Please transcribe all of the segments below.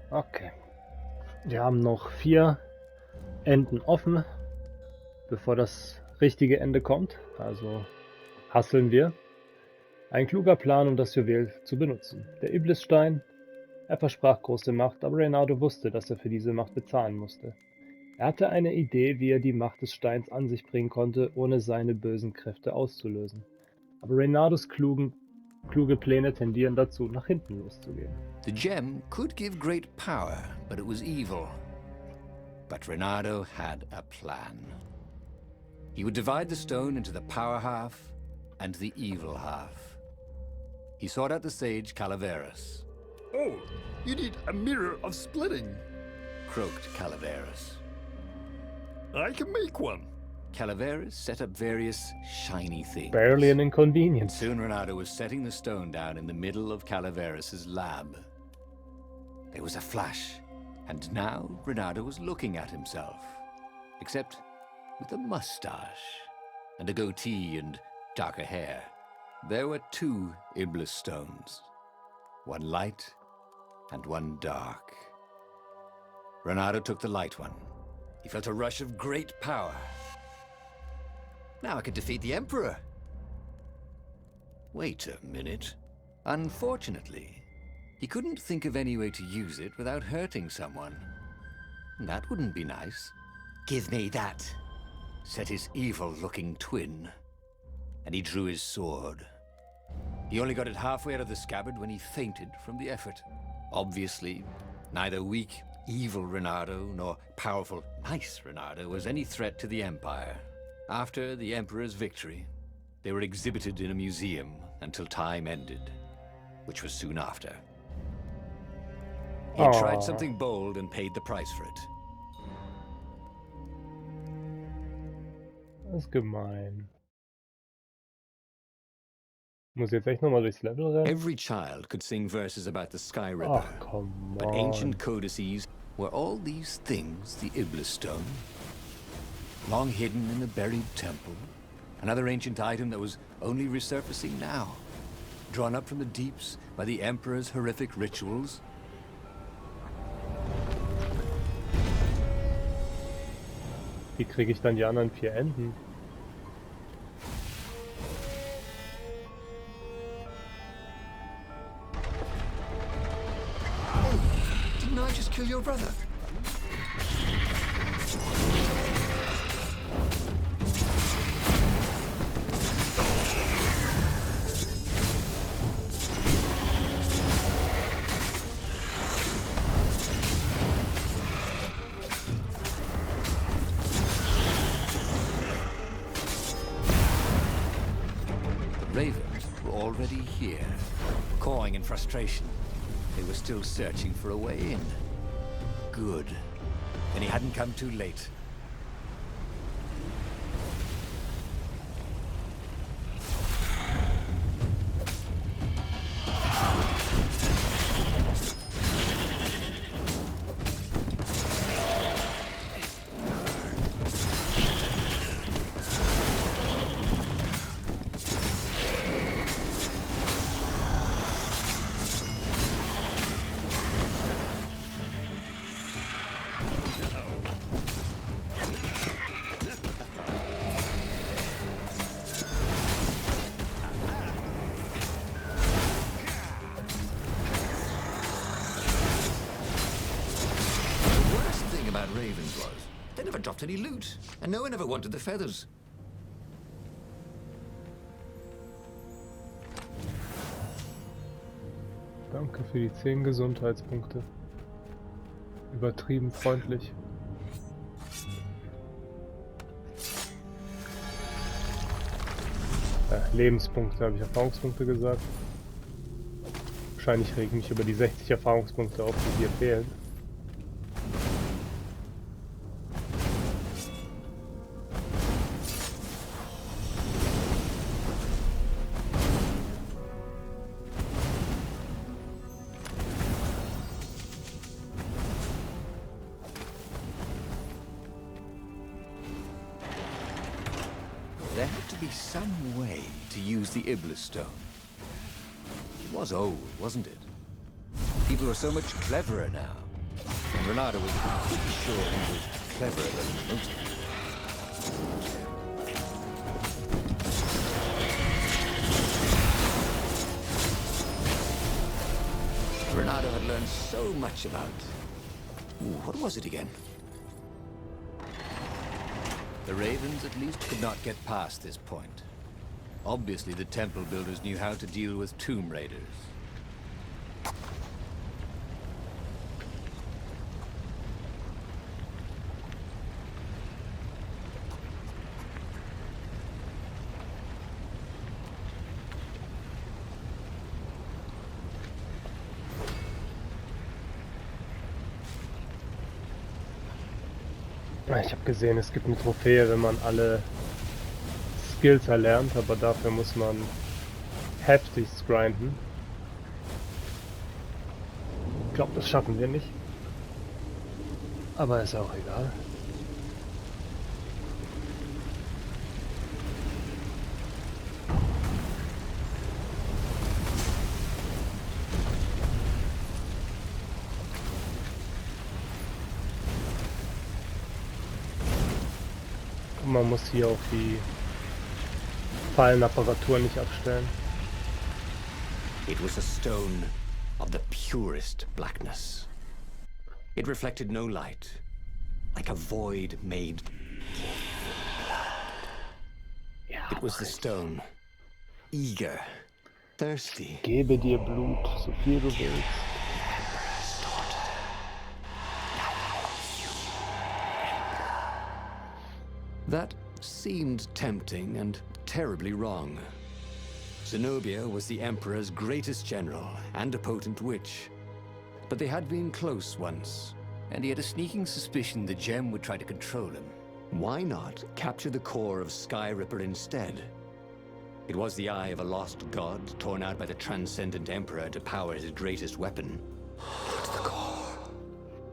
Okay. Wir haben noch 4 Enden offen, bevor das richtige Ende kommt. Also hasseln wir. Ein kluger Plan, um das Juwel zu benutzen. Der Iblisstein, er versprach große Macht, aber Reynardo wusste, dass er für diese Macht bezahlen musste. Er hatte eine Idee, wie er die Macht des Steins an sich bringen konnte, ohne seine bösen Kräfte auszulösen. Aber Reynardos kluge Pläne tendieren dazu, nach hinten loszugehen. The gem could give great power, but it was evil. But Reynardo had a plan. He would divide the stone into the power half and the evil half. He sought out the sage Calaveras. Oh, you need a mirror of splitting. Croaked Calaveras. I can make one. Calaveras set up various shiny things. Barely an And inconvenience. soon Reynardo was setting the stone down in the middle of Calaveras' lab. There was a flash, and now Reynardo was looking at himself. Except with a mustache, and a goatee and darker hair. There were 2 Iblis stones. One light and one dark. Reynardo took the light one. He felt a rush of great power. Now I could defeat the Emperor. Wait a minute. Unfortunately, he couldn't think of any way to use it without hurting someone. That wouldn't be nice. Give me that, said his evil-looking twin. And he drew his sword. He only got it halfway out of the scabbard when he fainted from the effort. Obviously, neither weak, evil Reynardo nor powerful, nice Reynardo was any threat to the Empire. After the Emperor's victory, they were exhibited in a museum until time ended, which was soon after. He tried something bold and paid the price for it. Das ist gemein. Muss jetzt echt nochmal durchs Level rennen? Every child could sing verses about the Sky Ripper, Ach, come but on. ancient codices were all these things the Iblis stone, long hidden in a buried temple, another ancient item that was only resurfacing now, drawn up from the deeps by the Emperor's horrific rituals. Wie kriege ich dann die anderen 4 Enden? Didn't I just kill your brother? Ravens were already here, cawing in frustration. They were still searching for a way in. Good. Then he hadn't come too late. Ravens was. They never dropped any loot, and no one ever wanted the feathers. Danke für die 10 Gesundheitspunkte. Übertrieben freundlich. Lebenspunkte, habe ich Erfahrungspunkte gesagt. Wahrscheinlich reg ich mich über die 60 Erfahrungspunkte auf, die hier fehlen. There had to be some way to use the Iblis stone. It was old, wasn't it? People are so much cleverer now. Renato was pretty sure he was cleverer than most of them. Renato had learned so much about... Ooh, what was it again? The Ravens at least could not get past this point. Obviously, the temple builders knew how to deal with tomb raiders. Ich habe gesehen, es gibt eine Trophäe, wenn man alle Skills erlernt, aber dafür muss man heftig grinden. Ich glaube, das schaffen wir nicht. Aber ist auch egal. Man muss hier auch die Fallenapparatur nicht abstellen. It was a stone of the purest blackness. It reflected no light, like a void made. It was the stone, eager, thirsty. Gebe dir Blut, so viel du willst. That seemed tempting and terribly wrong. Zenobia was the Emperor's greatest general and a potent witch. But they had been close once, and he had a sneaking suspicion the gem would try to control him. Why not capture the core of Sky Ripper instead? It was the eye of a lost god torn out by the Transcendent Emperor to power his greatest weapon. "What's the core?"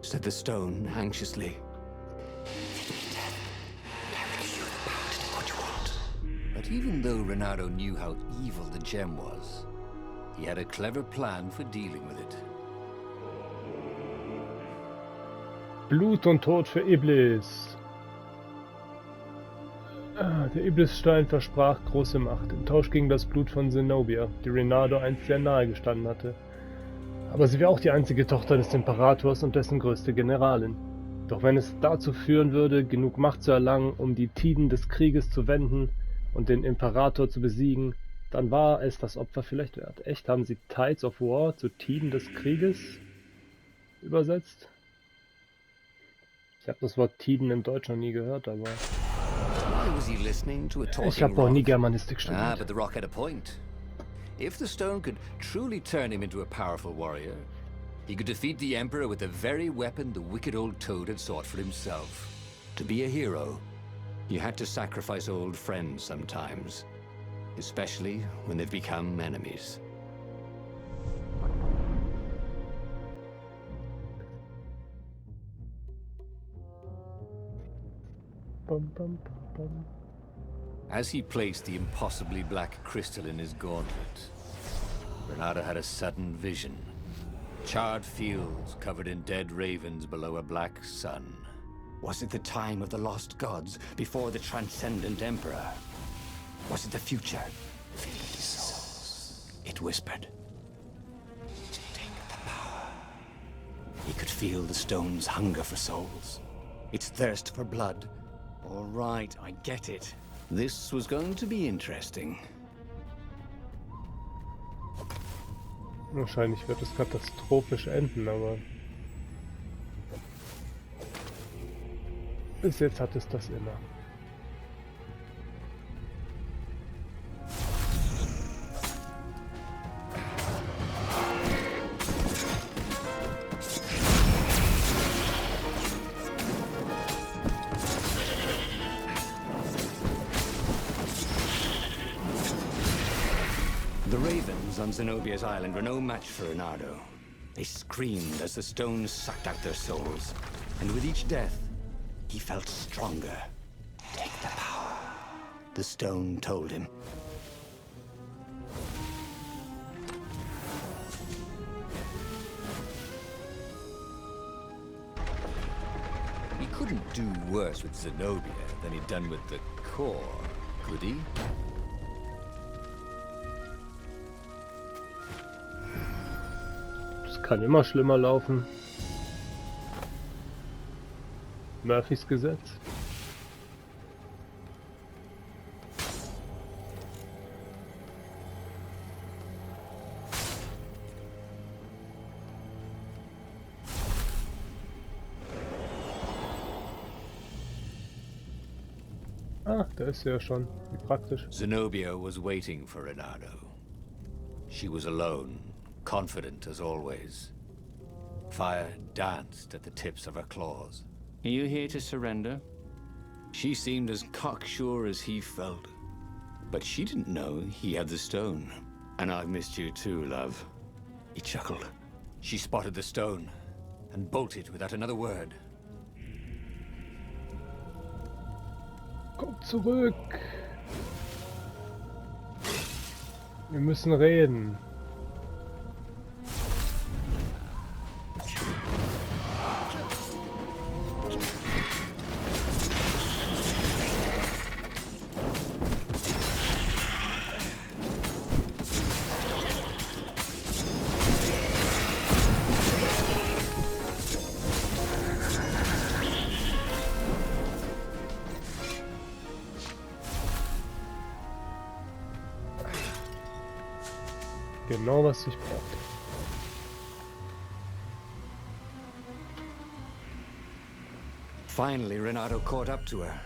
said the stone anxiously. But even though Renato knew how evil the gem was, he had a clever plan for dealing with it. Blut und Tod für Iblis. Der Iblisstein versprach große Macht im Tausch gegen das Blut von Zenobia, die Renato einst sehr nahe gestanden hatte. Aber sie war auch die einzige Tochter des Imperators und dessen größte Generalin. Doch wenn es dazu führen würde, genug Macht zu erlangen, um die Tiden des Krieges zu wenden und den Imperator zu besiegen, dann war es das Opfer vielleicht wert. Echt, haben sie Tides of War zu Tiden des Krieges übersetzt? Ich habe das Wort Tiden im Deutsch noch nie gehört, aber... Ich habe auch nie Germanistik studiert. But the rock had a point. If the stone could truly turn him into a powerful warrior, he could defeat the Emperor with the very weapon the wicked old toad had sought for himself. To be a hero, you had to sacrifice old friends sometimes, especially when they've become enemies. Bum, bum, bum, bum. As he placed the impossibly black crystal in his gauntlet, Renato had a sudden vision. Charred fields covered in dead ravens below a black sun. Was it the time of the lost gods before the Transcendent Emperor? Was it the future? These souls, it whispered. Take the power. He could feel the stone's hunger for souls, its thirst for blood. All right, I get it. This was going to be interesting. Wahrscheinlich wird es katastrophisch enden, aber bis jetzt hat es das immer. The ravens on Zenobia's island were no match for Renato. They screamed as the stones sucked out their souls, and with each death, he felt stronger. Take the power, the stone told him. He couldn't do worse with Zenobia than he'd done with the core, could he? Das kann immer schlimmer laufen. Murphys Gesetz. Ah, da ist sie ja schon. Wie praktisch. Zenobia was waiting for Renato. She was alone, confident as always. Fire danced at the tips of her claws. Are you here to surrender? She seemed as cocksure as he felt. But she didn't know he had the stone. And I've missed you too, love. He chuckled. She spotted the stone and bolted without another word. Komm zurück! Wir müssen reden. Genau, was ich brauchte. Finally, Renato caught up to her.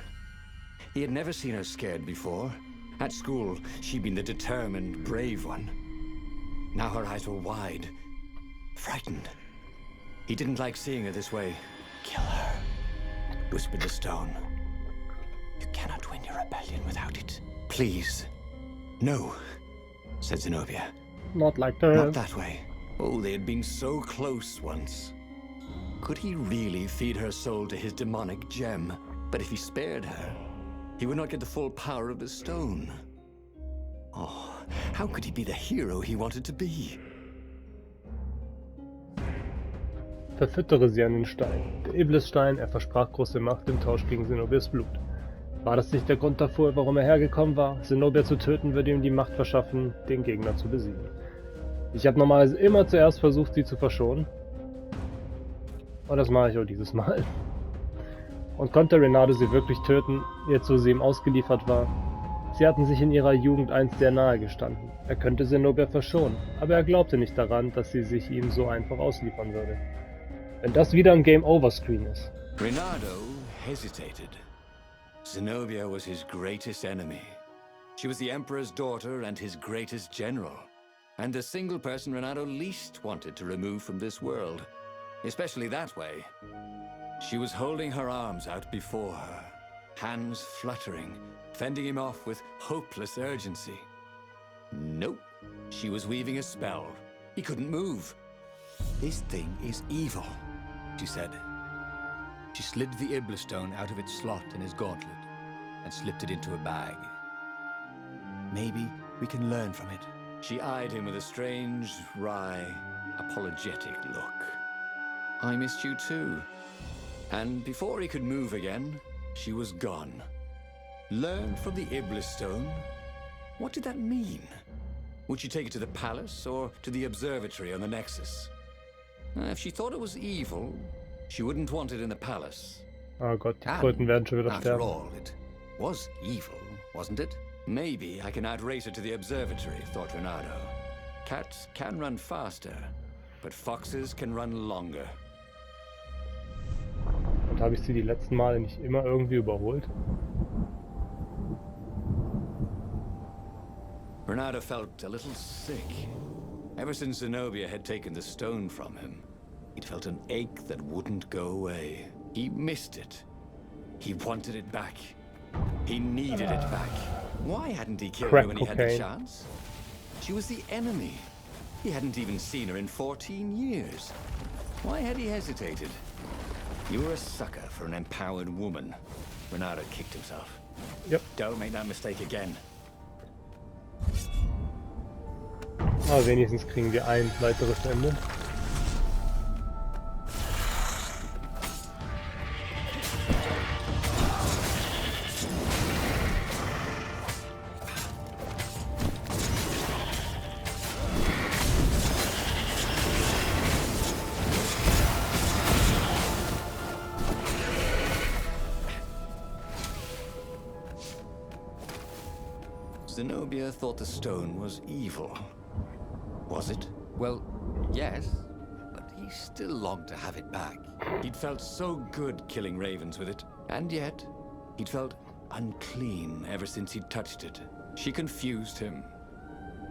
He had never seen her scared before. At school, she'd been the determined, brave one. Now her eyes were wide, frightened. He didn't like seeing her this way. Kill her. Whispered the stone. You cannot win your rebellion without it. Please. No, said Zenobia. Not like that. Not that way. Oh, they had been so close once. Could he really feed her soul to his demonic gem? But if he spared her, he would not get the full power of the stone. Oh, how could he be the hero he wanted to be? Verfüttere sie an den Stein. Der Iblisstein, er versprach große Macht im Tausch gegen Zenobias Blut. War das nicht der Grund dafür, warum er hergekommen war? Zenobia zu töten, würde ihm die Macht verschaffen, den Gegner zu besiegen. Ich habe normalerweise immer zuerst versucht, sie zu verschonen. Und das mache ich auch dieses Mal. Und konnte Renato sie wirklich töten, jetzt wo sie ihm ausgeliefert war? Sie hatten sich in ihrer Jugend einst sehr nahe gestanden. Er könnte Zenobia verschonen, aber er glaubte nicht daran, dass sie sich ihm so einfach ausliefern würde. Wenn das wieder ein Game-Over-Screen ist. Renato hesitated. Zenobia was his greatest enemy. She was the Emperor's daughter and his greatest general. And the single person Renato least wanted to remove from this world. Especially that way. She was holding her arms out before her, hands fluttering, fending him off with hopeless urgency. Nope. She was weaving a spell. He couldn't move. This thing is evil, she said. She slid the Iblistone out of its slot in his gauntlet and slipped it into a bag. Maybe we can learn from it. She eyed him with a strange, wry, apologetic look. I missed you too. And before he could move again, she was gone. Learn from the Iblistone? What did that mean? Would she take it to the palace or to the observatory on the Nexus? If she thought it was evil, she wouldn't want it in the palace. Oh Gott, die Kröten werden schon wieder After sterben. all, it was evil, wasn't it? Maybe I can outrace her to the observatory, thought Renato. Cats can run faster, but foxes can run longer. Und habe ich sie die letzten Male nicht immer irgendwie überholt? Renato felt a little sick. Ever since Zenobia had taken the stone from him, he'd felt an ache that wouldn't go away. He missed it. He wanted it back. He needed it back. Why hadn't he killed Crack her when he had the cocaine. chance? She was the enemy. He hadn't even seen her in 14 years. Why had he hesitated? You were a sucker for an empowered woman. Renato kicked himself. Yep. Don't make that mistake again. Aber wenigstens kriegen wir ein weiteres Ende. Zenobia thought the stone was evil. Was it? Well, yes, but he still longed to have it back. He'd felt so good killing ravens with it, and yet he'd felt unclean ever since he'd touched it. She confused him.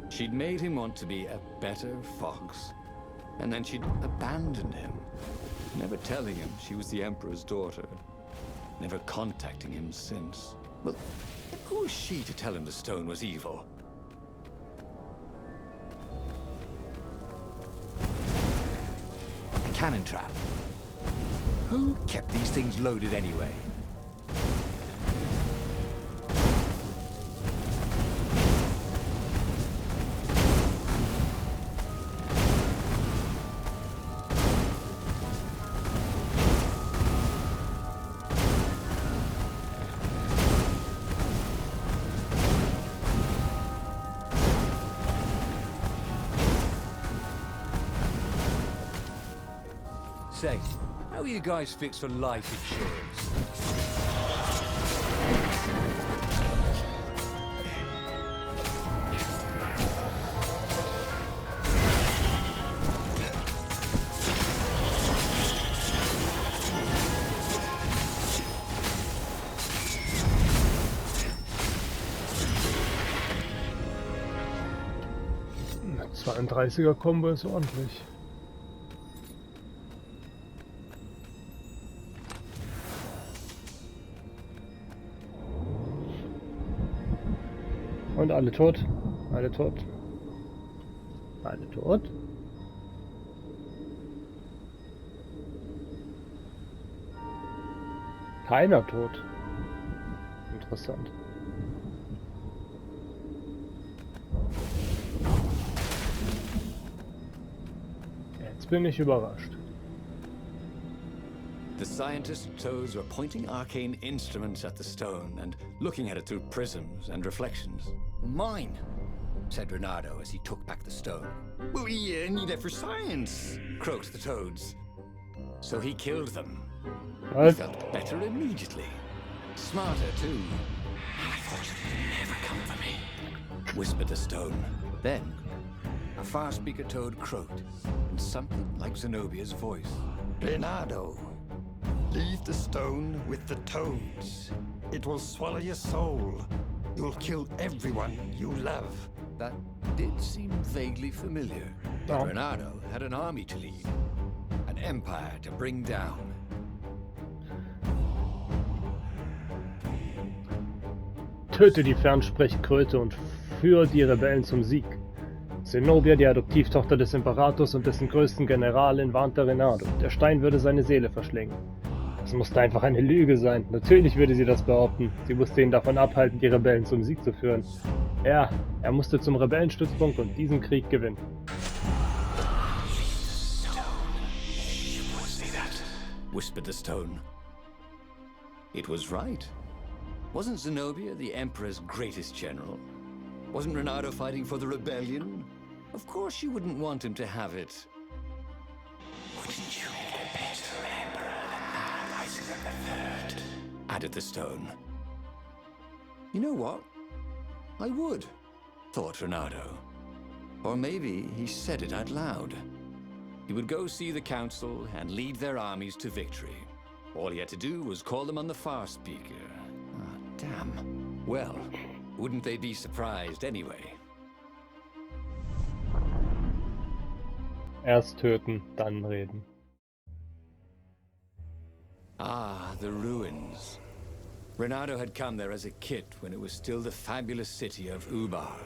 She'd made him want to be a better fox, and then she'd abandoned him, never telling him she was the Emperor's daughter, never contacting him since. Well, who was she to tell him the stone was evil? A cannon trap. Who kept these things loaded anyway? Say, how are you guys fixed for life insurance? Ein 32er Combo ist ordentlich. Und alle tot. Alle tot. Alle tot. Keiner tot. Interessant. Jetzt bin ich überrascht. The scientist toes were pointing arcane instruments at the stone and looking at it through prisms and reflections. Mine, said Renato as he took back the stone. Well, we need it for science, croaked the toads. So he killed them. He felt better immediately. Smarter, too. I thought you'd never come for me, whispered the stone. Then, a far speaker toad croaked, in something like Zenobia's voice. Renato, leave the stone with the toads. It will swallow your soul. You'll kill everyone you love. That did seem vaguely familiar. But Renato had an army to lead, an empire to bring down. Töte die Fernsprechkröte und führe die Rebellen zum Sieg. Zenobia, die Adoptivtochter des Imperators und dessen größten Generalin, warnte Renato. Der Stein würde seine Seele verschlingen. Das musste einfach eine Lüge sein. Natürlich würde sie das behaupten. Sie musste ihn davon abhalten, die Rebellen zum Sieg zu führen. Er musste zum Rebellenstützpunkt und diesen Krieg gewinnen. Whispered the stone. It was right. Wasn't Zenobia the Emperor's greatest general? Wasn't Renato fighting for the rebellion? Of course you wouldn't want him to have it. Wouldn't you make a better emperor than Isaac III? Added the stone. You know what? I would, thought Renato. Or maybe he said it out loud. He would go see the council and lead their armies to victory. All he had to do was call them on the far speaker. Ah, damn. Well, wouldn't they be surprised anyway? Erst töten, dann reden. Ah, the ruins. Renato had come there as a kid when it was still the fabulous city of Ubar,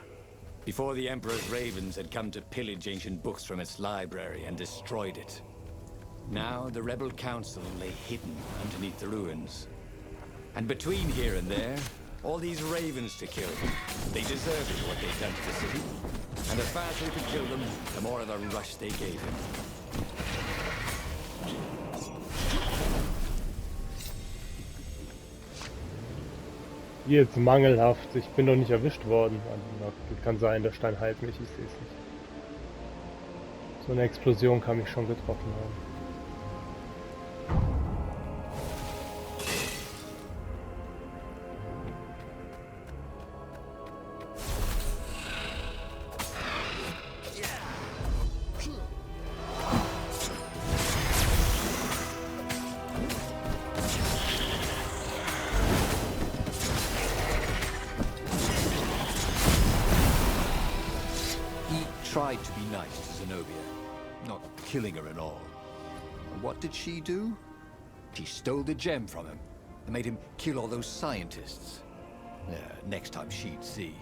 before the Emperor's ravens had come to pillage ancient books from its library and destroyed it. Now the rebel council lay hidden underneath the ruins. And between here and there, all these ravens to kill. They deserved what they'd done to the city. And the faster he could kill them, the more of a rush they gave him. Jetzt mangelhaft. Ich bin doch nicht erwischt worden. Kann sein, der Stein heilt mich, ich sehe es nicht. So eine Explosion kann mich schon getroffen haben. tried to be nice to Zenobia, not killing her and all. And what did she do? She stole the gem from him and made him kill all those scientists. Next time she'd see.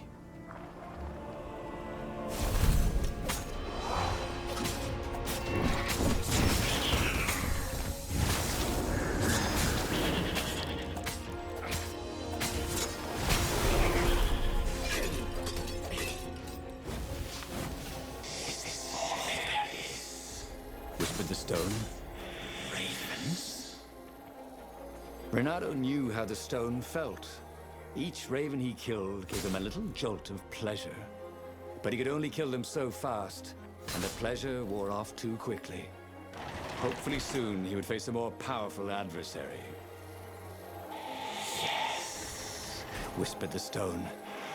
Whispered the stone. Ravens? Renato knew how the stone felt. Each raven he killed gave him a little jolt of pleasure. But he could only kill them so fast, and the pleasure wore off too quickly. Hopefully soon he would face a more powerful adversary. Yes, whispered the stone.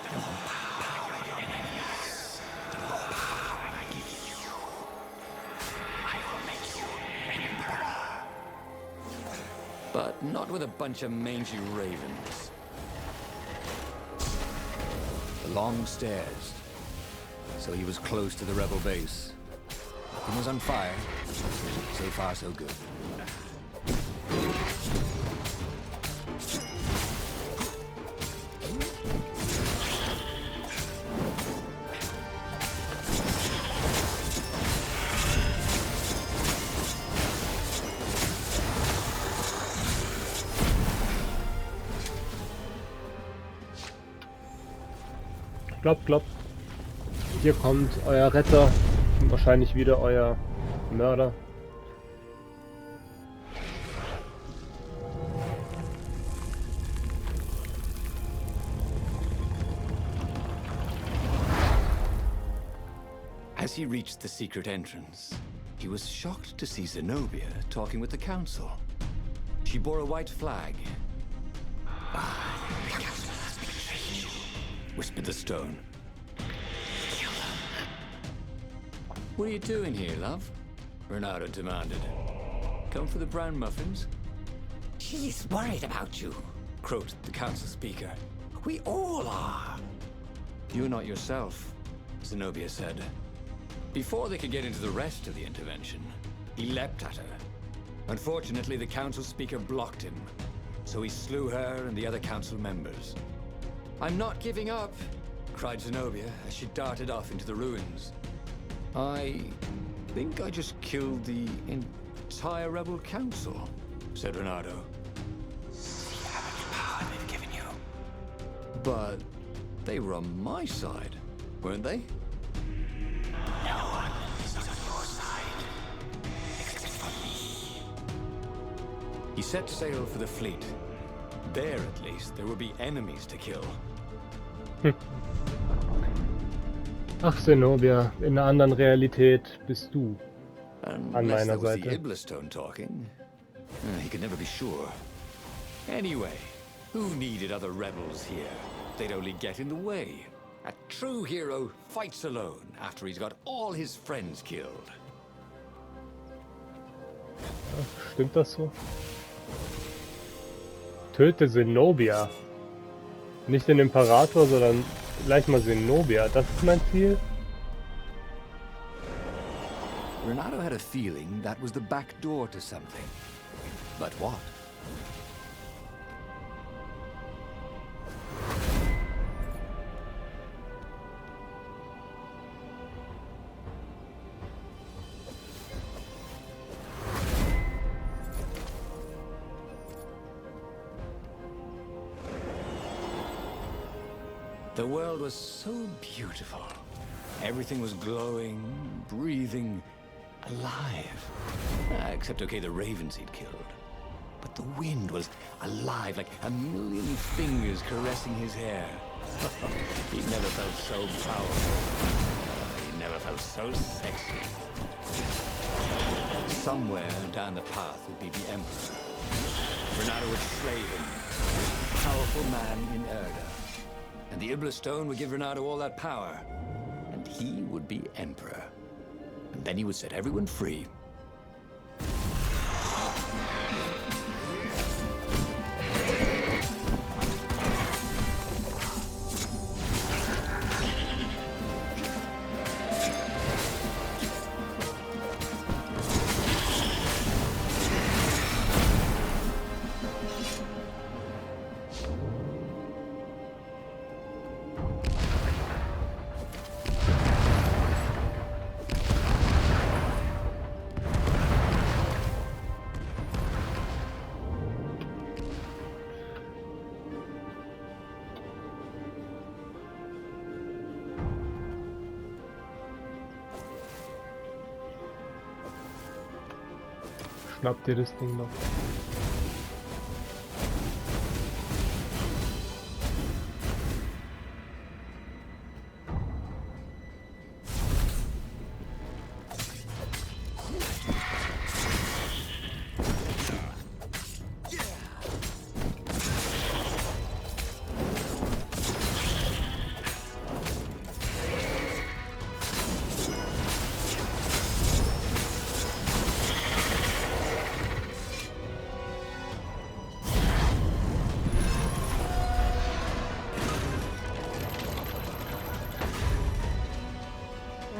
The more power your enemies, the more power I give you. I will make you emperor. But not with a bunch of mangy ravens. The long stairs. So he was close to the rebel base. Nothing was on fire. So far, so good. Klopp, klopp. Hier kommt euer Retter. Wahrscheinlich wieder euer Mörder. As he reached the secret entrance, he was shocked to see Zenobia talking with the council. She bore a white flag. The council has betrayed you, whispered the stone. Kill them. What are you doing here, love? Renato demanded. Come for the brown muffins? She's worried about you. Croaked the council speaker. We all are. You're not yourself, Zenobia said. Before they could get into the rest of the intervention, he leapt at her. Unfortunately, the council speaker blocked him, so he slew her and the other council members. I'm not giving up, cried Zenobia as she darted off into the ruins. I think I just killed the entire rebel council, said Renato. See how much power they've given you. But they were on my side, weren't they? No one is on your side, except for me. He set sail for the fleet. There, at least, there would be enemies to kill. Ach, Zenobia, in einer anderen Realität bist du an Unless meiner that was the Seite. Iblastone talking. He could never be sure. Anyway, who needed other rebels here? They'd only get in the way. A true hero fights alone after he's got all his friends killed. Stimmt das so? Töte Zenobia. Nicht den Imperator, sondern gleich mal Zenobia. Das ist mein Ziel. Renato had a feeling that was the back door to something. But what? The world was so beautiful. Everything was glowing, breathing, alive. Except, okay, the ravens he'd killed. But the wind was alive, like a million fingers caressing his hair. He'd never felt so powerful. He never felt so sexy. Somewhere down the path would be the Emperor. Renato would slay him, the most powerful man in Erda. And the Iblastone would give Renato all that power. And he would be Emperor. And then he would set everyone free. Schnappt dir das Ding noch.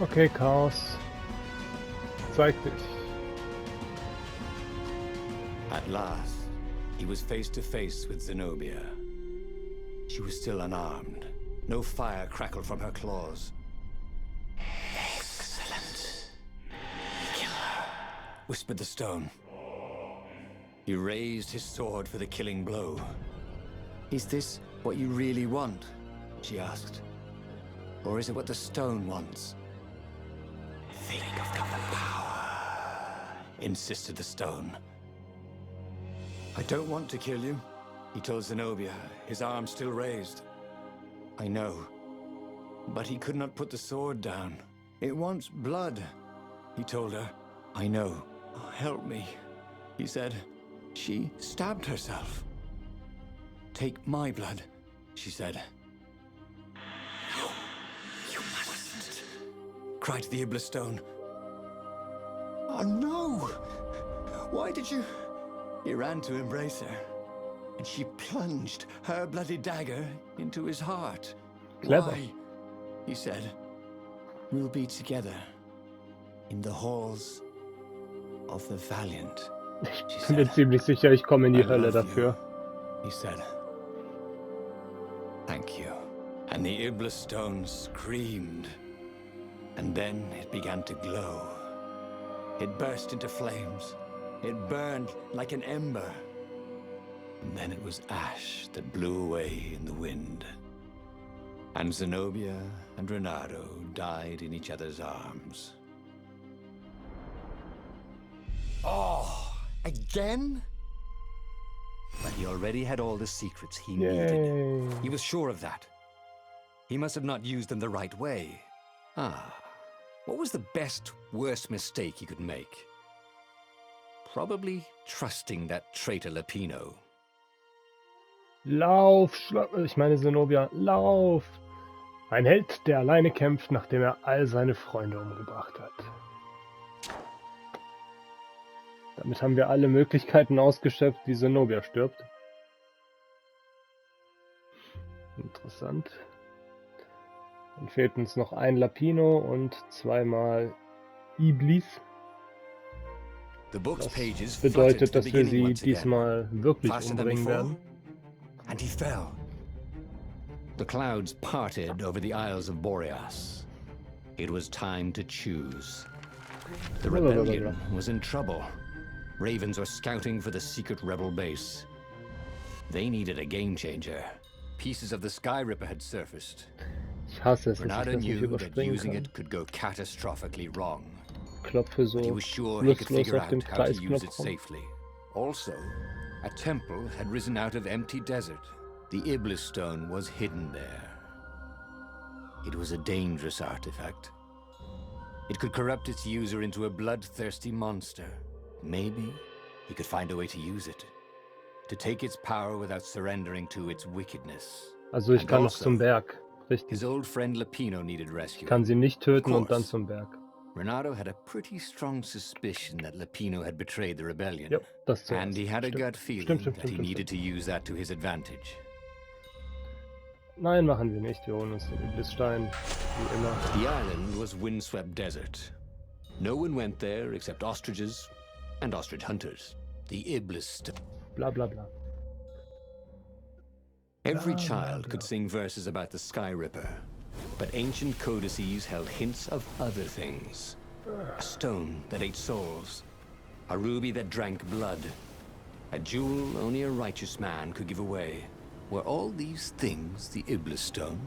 Okay, Chaos. Zeig dich. At last, he was face to face with Zenobia. She was still unarmed. No fire crackled from her claws. Excellent. Kill her. Whispered the stone. He raised his sword for the killing blow. Is this what you really want? She asked. Or is it what the stone wants? Think of the power. Insisted the stone. I don't want to kill you, he told Zenobia, his arm still raised. I know, but he could not put the sword down. It wants blood, he told her. I know. Oh, help me, he said. She stabbed herself. Take my blood, she said. No, you mustn't. Cried the Iblis stone. Oh no! Why did you... He ran to embrace her, and she plunged her bloody dagger into his heart. Clever. Why? He said. We'll be together in the halls of the Valiant. Ich bin mir ziemlich sicher, ich komme in die Hölle dafür. He said. Thank you. And the Iblis stone screamed. And then it began to glow. It burst into flames. It burned like an ember. And then it was ash that blew away in the wind. And Zenobia and Renato died in each other's arms. Oh, again? But he already had all the secrets he needed. Yay. He was sure of that. He must have not used them the right way. Ah, what was the best, worst mistake he could make? Probably trusting that traitor Lapino. Lauf, ich meine Zenobia, lauf! Ein Held, der alleine kämpft, nachdem er all seine Freunde umgebracht hat. Damit haben wir alle Möglichkeiten ausgeschöpft, wie Zenobia stirbt. Interessant. Dann fehlt uns noch ein Lapino und zweimal Iblis. The book's pages Das bedeutet, fluttered dass to the wir beginning sie once again. diesmal wirklich Faster than umbringen before, werden. and he fell. The clouds parted over the Isles of Boreas. It was time to choose. The rebellion was in trouble. Ravens were scouting for the secret rebel base. They needed a game changer. Pieces of the Sky Ripper had surfaced. Ich hasse es, dass ich Renato das nicht knew that überspringen using kann. it could go catastrophically wrong. Klopfe so But he was sure he could lustlos figure auf out den how to use Kreisknopf it rum. safely. Also, a temple had risen out of empty desert. The Iblis stone was hidden there. It was a dangerous artifact. It could corrupt its user into a bloodthirsty monster. Maybe he could find a way to use it. To take its power without surrendering to its wickedness. Also ich And kann noch also, zum Berg. Richtig. His old friend Lapino needed Ich rescue. kann sie nicht töten Of und dann course. zum Berg. Renato had a pretty strong suspicion that Lapino had betrayed the rebellion. Ja, das zuerst. And he had a Stimmt. gut feeling Stimmt. that he needed to use that to his advantage. Nein, machen wir nicht. Wir holen uns den Iblisstein, wie immer. The island was windswept desert. No one went there except ostriches and ostrich hunters. The Iblis. Bla bla bla. Every Blah, child blah, could blah. sing verses about the Sky Ripper, but ancient codices held hints of other things. A stone that ate souls, a ruby that drank blood, a jewel only a righteous man could give away. Were all these things the Iblis stone?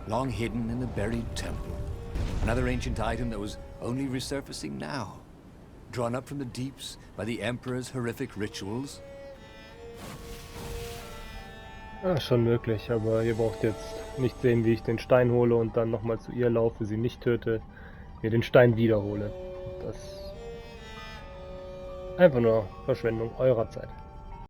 Long hidden in the buried temple. Another ancient item that was only resurfacing now. drawn up from the deeps by the Emperor's horrific rituals? Ja, schon möglich, aber ihr braucht jetzt nicht sehen, wie ich den Stein hole und dann nochmal zu ihr laufe, sie nicht töte, mir den Stein wiederhole. Das ist einfach nur Verschwendung eurer Zeit.